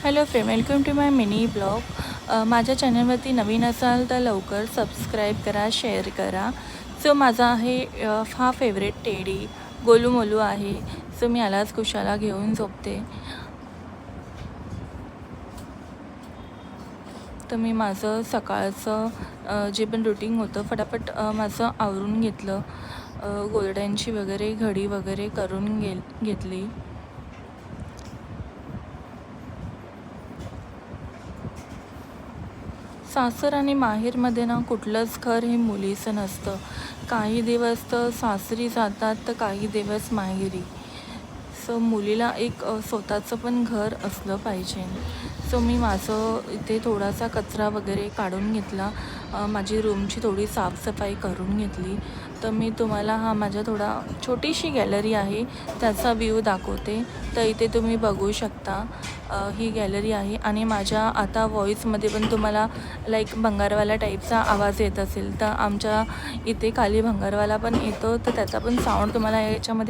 Hello friend, welcome to my mini blog. माझ्या चॅनलवरती नवीन असाल तर लवकर सबस्क्राईब करा, शेअर करा. सो माझा आहे हा फेवरेट टेडी गोलू मोलू आहे. सो मी यालाच कुशाला घेऊन झोपते. तर मी माझं सकाळचं जे पण रुटीन होतं फटाफट माझं आवरून घेतलं. गोल्डनची वगैरे घडी वगैरे करून घेतली. सासर आणि माहेरमध्ये ना कुठलंच घर हे मुलीचं नसतं. काही दिवस तर सासरी जातात तर काही दिवस माहेरी. सो मुलीला एक स्वतःचं पण घर असलं पाहिजे. सो मी माझं इथे थोडासा कचरा वगैरे काढून घेतला. माझी रूमची थोडी साफसफाई करून घेतली. तर मी तुम्हाला हा माझा थोडा छोटीशी गॅलरी आहे त्याचा व्ह्यू दाखवते. तर इथे तुम्ही बघू शकता ही गॅलरी आहे. आणि माझ्या आता व्हॉईसमध्ये पण तुम्हाला लाईक भंगारवाला टाईपचा आवाज येत असेल तर आमच्या इथे खाली भंगारवाला पण येतो, तर त्याचा पण साऊंड तुम्हाला याच्यामध्ये